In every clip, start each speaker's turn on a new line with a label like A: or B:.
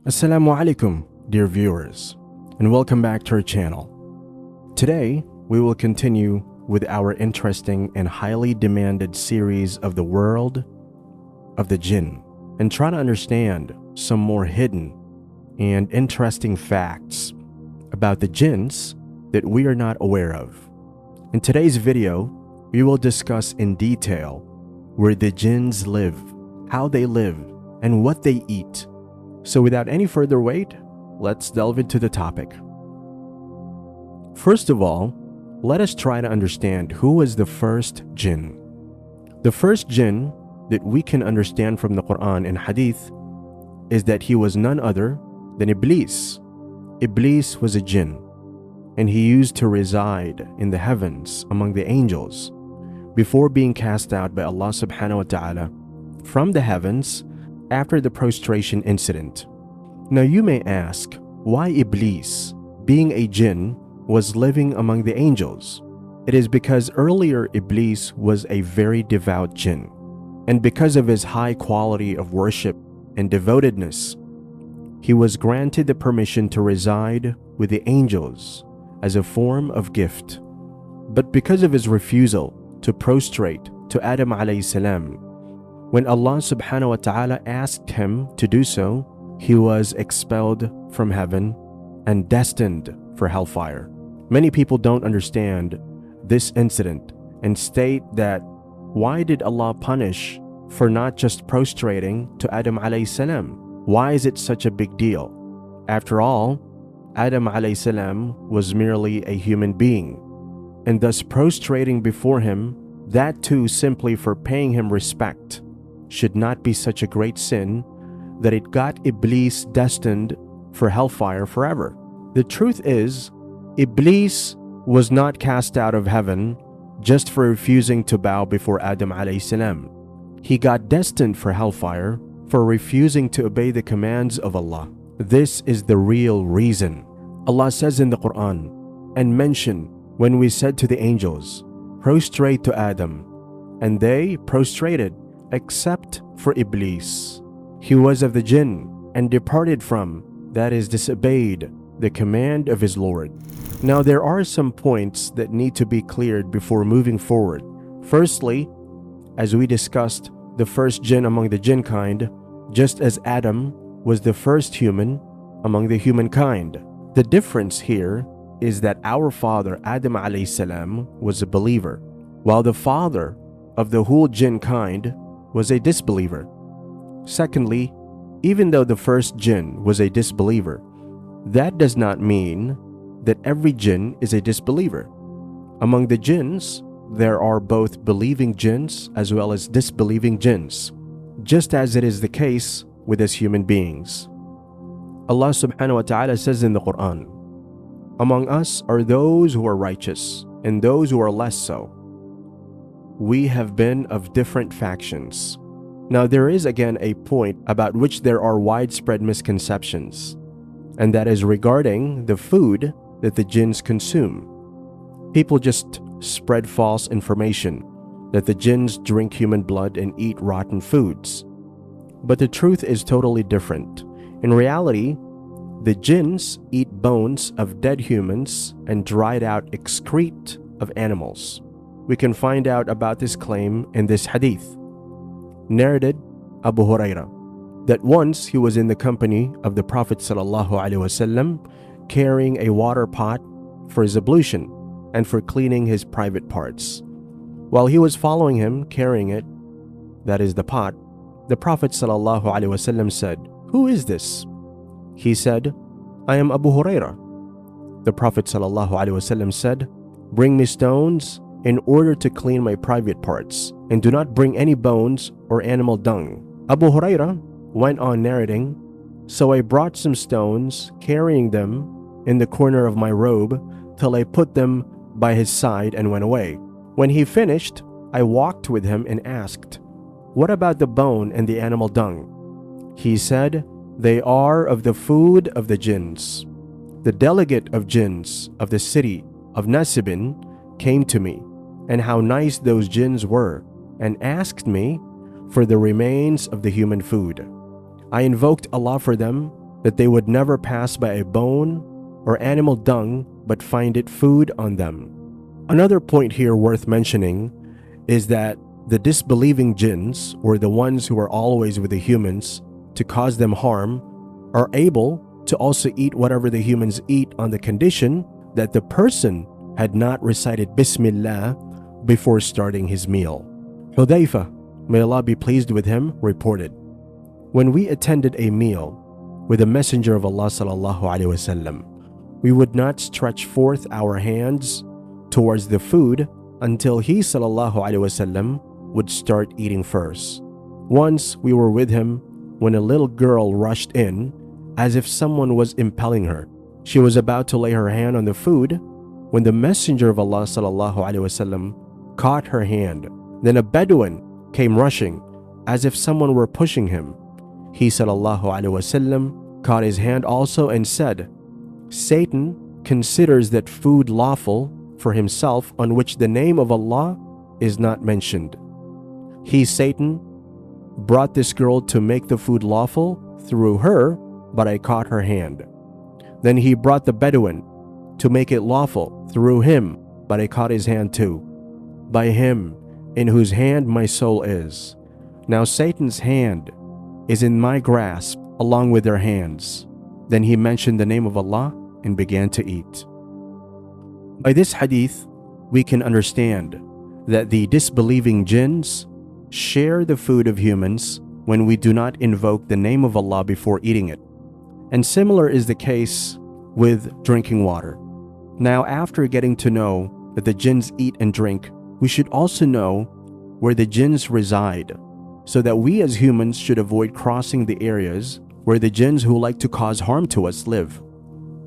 A: Assalamu alaikum, dear viewers, and welcome back to our channel. Today, we will continue with our interesting and highly demanded series of the world of the jinn and try to understand some more hidden and interesting facts about the jinns that we are not aware of. In today's video, we will discuss in detail where the jinns live, how they live, and what they eat. So without any further wait, let's delve into the topic. First of all, let us try to understand who was the first jinn. The first jinn that we can understand from the Quran and Hadith is that he was none other than Iblees. Iblees was a jinn, and he used to reside in the heavens among the angels before being cast out by Allah subhanahu wa ta'ala from the heavens after the prostration incident. Now you may ask, why Iblees, being a jinn, was living among the angels? It is because earlier Iblees was a very devout jinn, and because of his high quality of worship and devotedness, he was granted the permission to reside with the angels as a form of gift. But because of his refusal to prostrate to Adam alayhi salam, when Allah subhanahu wa ta'ala asked him to do so, he was expelled from heaven and destined for hellfire. Many people don't understand this incident and state that why did Allah punish for not just prostrating to Adam alayhi salam? Why is it such a big deal? After all, Adam alayhi salam was merely a human being, and thus prostrating before him, that too simply for paying him respect, should not be such a great sin that it got Iblees destined for hellfire forever. The truth is, Iblees was not cast out of heaven just for refusing to bow before Adam alayhi salam. He got destined for hellfire for refusing to obey the commands of Allah. This is the real reason. Allah says in the Quran, and mention when we said to the angels, prostrate to Adam, and they prostrated except for Iblees. He was of the jinn and departed from, that is, disobeyed the command of his Lord. Now there are some points that need to be cleared before moving forward. Firstly, as we discussed, the first jinn among the jinn kind, just as Adam was the first human among the humankind. The difference here is that our father Adam alayhi salam was a believer, while the father of the whole jinn kind was a disbeliever. Secondly, even though the first jinn was a disbeliever, that does not mean that every jinn is a disbeliever. Among the jinns, there are both believing jinns as well as disbelieving jinns, just as it is the case with us human beings. Allah subhanahu wa ta'ala says in the Quran, among us are those who are righteous and those who are less so. We have been of different factions. Now there is again a point about which there are widespread misconceptions, and that is regarding the food that the jinns consume. People just spread false information that the jinns drink human blood and eat rotten foods. But the truth is totally different. In reality, the jinns eat bones of dead humans and dried out excrete of animals. We can find out about this claim in this hadith. Narrated Abu Huraira that once he was in the company of the Prophet ﷺ carrying a water pot for his ablution and for cleaning his private parts. While he was following him carrying it, that is the pot, the Prophet ﷺ said, "Who is this?" He said, "I am Abu Huraira." The Prophet ﷺ said, "Bring me stones in order to clean my private parts, and do not bring any bones or animal dung." Abu Huraira went on narrating, "So I brought some stones, carrying them in the corner of my robe till I put them by his side and went away. When he finished, I walked with him and asked, 'What about the bone and the animal dung?' He said, 'They are of the food of the jinns.' The delegate of jinns of the city of Nasibin came to me, and how nice those jinns were, and asked me for the remains of the human food. I invoked Allah for them that they would never pass by a bone or animal dung but find it food on them. Another point here worth mentioning is that the disbelieving jinns, or the ones who are always with the humans to cause them harm, are able to also eat whatever the humans eat on the condition that the person had not recited Bismillah before starting his meal. Hudayfa, may Allah be pleased with him, reported, "When we attended a meal with the Messenger of Allah sallallahu alaihi wasallam, we would not stretch forth our hands towards the food until he sallallahu alaihi wasallam would start eating first. Once we were with him when a little girl rushed in as if someone was impelling her. She was about to lay her hand on the food when the Messenger of Allah sallallahu alaihi wasallam caught her hand. Then a Bedouin came rushing as if someone were pushing him. He sallallahu alaihi wasallam caught his hand also and said, 'Satan considers that food lawful for himself on which the name of Allah is not mentioned. He, Satan, brought this girl to make the food lawful through her, but I caught her hand. Then he brought the Bedouin to make it lawful through him, but I caught his hand too. By him in whose hand my soul is. Now Satan's hand is in my grasp along with their hands.' Then he mentioned the name of Allah and began to eat." By this hadith, we can understand that the disbelieving jinns share the food of humans when we do not invoke the name of Allah before eating it. And similar is the case with drinking water. Now, after getting to know that the jinns eat and drink, we should also know where the jinns reside, so that we as humans should avoid crossing the areas where the jinns who like to cause harm to us live.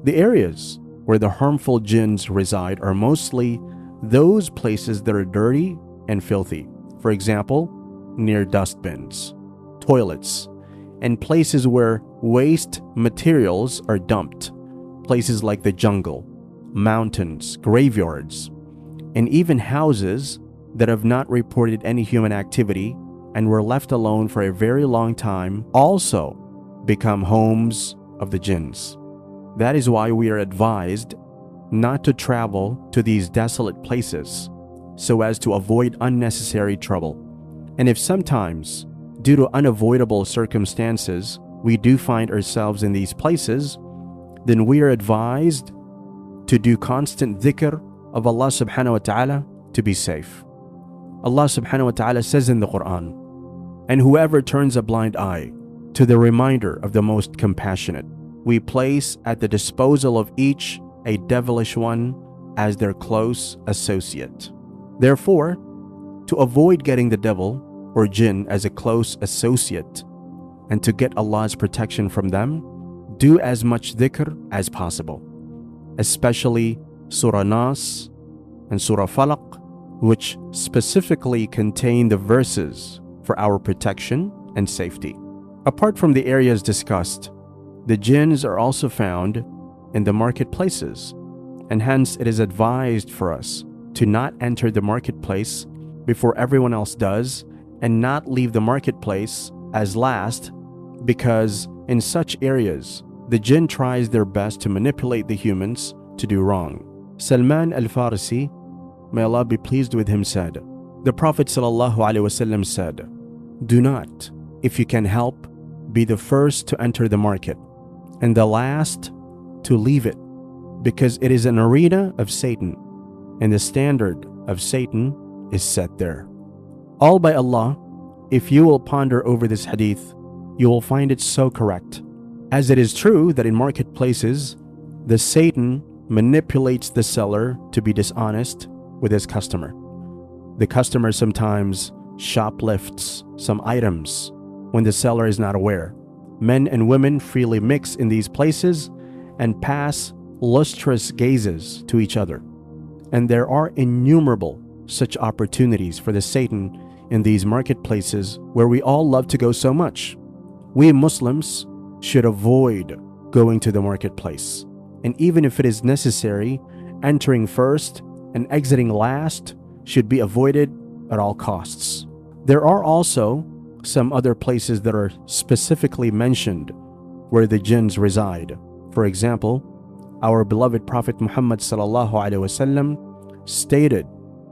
A: The areas where the harmful jinns reside are mostly those places that are dirty and filthy. For example, near dustbins, toilets, and places where waste materials are dumped. Places like the jungle, mountains, graveyards, and even houses that have not reported any human activity and were left alone for a very long time also become homes of the jinns. That is why we are advised not to travel to these desolate places so as to avoid unnecessary trouble. And if sometimes, due to unavoidable circumstances, we do find ourselves in these places, then we are advised to do constant dhikr of Allah subhanahu wa ta'ala to be safe. Allah subhanahu wa ta'ala says in the Quran, "And whoever turns a blind eye to the reminder of the most compassionate, we place at the disposal of each a devilish one as their close associate." Therefore, to avoid getting the devil or jinn as a close associate and to get Allah's protection from them, do as much dhikr as possible, especially Surah Nas and Surah Falaq, which specifically contain the verses for our protection and safety. Apart from the areas discussed, the jinns are also found in the marketplaces, and hence it is advised for us to not enter the marketplace before everyone else does and not leave the marketplace as last, because in such areas, the jinn tries their best to manipulate the humans to do wrong. Salman al-Farisi, may Allah be pleased with him, said, "The Prophet ﷺ said, 'Do not, if you can help, be the first to enter the market, and the last to leave it, because it is an arena of Satan, and the standard of Satan is set there.'" All by Allah, if you will ponder over this hadith, you will find it so correct, as it is true that in marketplaces, the Satan manipulates the seller to be dishonest with his customer. The customer sometimes shoplifts some items when the seller is not aware. Men and women freely mix in these places and pass lustrous gazes to each other. And there are innumerable such opportunities for the Satan in these marketplaces where we all love to go so much. We Muslims should avoid going to the marketplace. And even if it is necessary, entering first and exiting last should be avoided at all costs. There are also some other places that are specifically mentioned where the jinns reside. For example, our beloved Prophet Muhammad ﷺ stated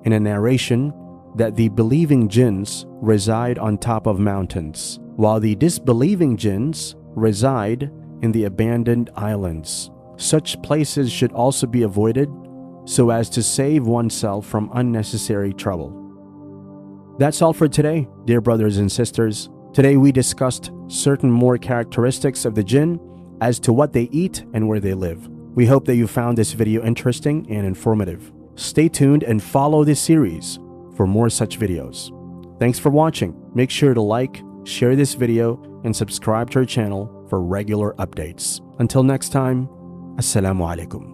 A: in a narration that the believing jinns reside on top of mountains, while the disbelieving jinns reside in the abandoned islands. Such places should also be avoided so as to save oneself from unnecessary trouble. That's all for today, dear brothers and sisters. Today we discussed certain more characteristics of the jinn as to what they eat and where they live. We hope that you found this video interesting and informative. Stay tuned and follow this series for more such videos. Thanks for watching. Make sure to like, share this video, and subscribe to our channel for regular updates. Until next time, Assalamu alaikum.